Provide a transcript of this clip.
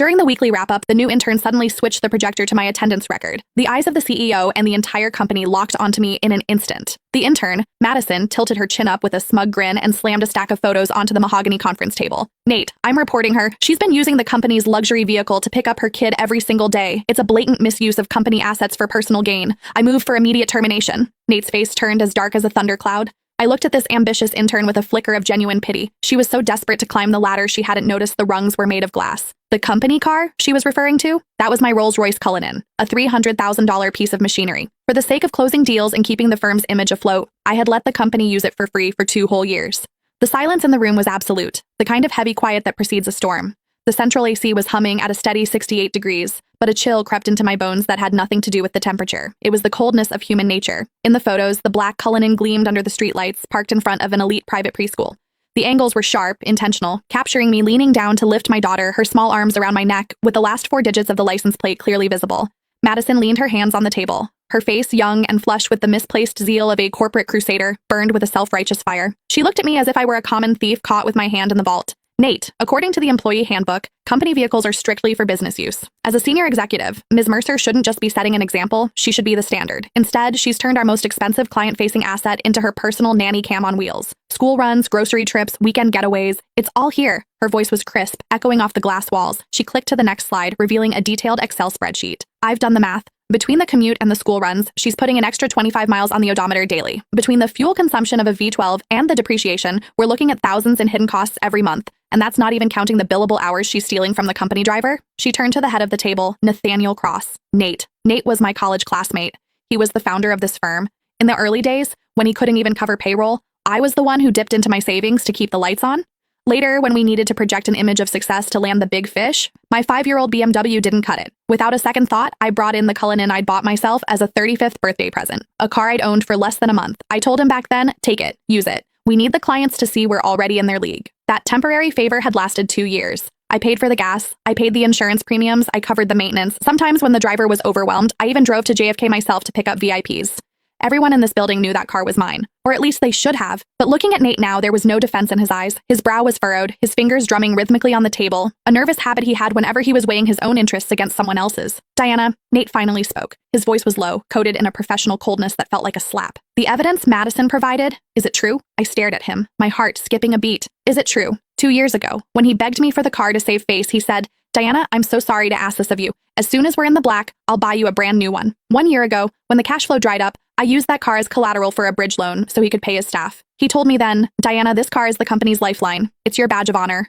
During the weekly wrap-up, the new intern suddenly switched the projector to my attendance record. The eyes of the CEO and the entire company locked onto me in an instant. The intern, Madison, tilted her chin up with a smug grin and slammed a stack of photos onto the mahogany conference table. Nate, I'm reporting her. She's been using the company's luxury vehicle to pick up her kid every single day. It's a blatant misuse of company assets for personal gain. I move for immediate termination. Nate's face turned as dark as a thundercloud. I looked at this ambitious intern with a flicker of genuine pity. She was so desperate to climb the ladder she hadn't noticed the rungs were made of glass. The company car she was referring to? That was my Rolls-Royce Cullinan, a $300,000 piece of machinery. For the sake of closing deals and keeping the firm's image afloat, I had let the company use it for free for 2 whole years. The silence in the room was absolute, the kind of heavy quiet that precedes a storm. The central AC was humming at a steady 68 degrees, but a chill crept into my bones that had nothing to do with the temperature. It was the coldness of human nature. In the photos, the black Cullinan gleamed under the streetlights, parked in front of an elite private preschool. The angles were sharp, intentional, capturing me leaning down to lift my daughter, her small arms around my neck, with the last 4 digits of the license plate clearly visible. Madison leaned her hands on the table. Her face, young and flush with the misplaced zeal of a corporate crusader, burned with a self-righteous fire. She looked at me as if I were a common thief caught with my hand in the vault. Nate, according to the employee handbook, company vehicles are strictly for business use. As a senior executive, Ms. Mercer shouldn't just be setting an example, she should be the standard. Instead, she's turned our most expensive client-facing asset into her personal nanny cam on wheels. School runs, grocery trips, weekend getaways, it's all here. Her voice was crisp, echoing off the glass walls. She clicked to the next slide, revealing a detailed Excel spreadsheet. I've done the math. Between the commute and the school runs, she's putting an extra 25 miles on the odometer daily. Between the fuel consumption of a V12 and the depreciation, we're looking at thousands in hidden costs every month. And that's not even counting the billable hours she's stealing from the company driver. She turned to the head of the table, Nathaniel Cross. Nate. Nate was my college classmate. He was the founder of this firm. In the early days, when he couldn't even cover payroll, I was the one who dipped into my savings to keep the lights on. Later, when we needed to project an image of success to land the big fish, my 5-year-old BMW didn't cut it. Without a second thought, I brought in the Cullinan I'd bought myself as a 35th birthday present, a car I'd owned for less than a month. I told him back then, take it, use it. We need the clients to see we're already in their league. That temporary favor had lasted 2 years. I paid for the gas, I paid the insurance premiums, I covered the maintenance. Sometimes when the driver was overwhelmed, I even drove to JFK myself to pick up VIPs. Everyone in this building knew that car was mine. Or at least they should have. But looking at Nate now, there was no defense in his eyes. His brow was furrowed, his fingers drumming rhythmically on the table, a nervous habit he had whenever he was weighing his own interests against someone else's. Diana, Nate finally spoke. His voice was low, coated in a professional coldness that felt like a slap. The evidence Madison provided, is it true? I stared at him, my heart skipping a beat. Is it true? 2 years ago, when he begged me for the car to save face, he said, Diana, I'm so sorry to ask this of you. As soon as we're in the black, I'll buy you a brand new one. 1 year ago, when the cash flow dried up, I used that car as collateral for a bridge loan so he could pay his staff. He told me then, Diana, this car is the company's lifeline. It's your badge of honor.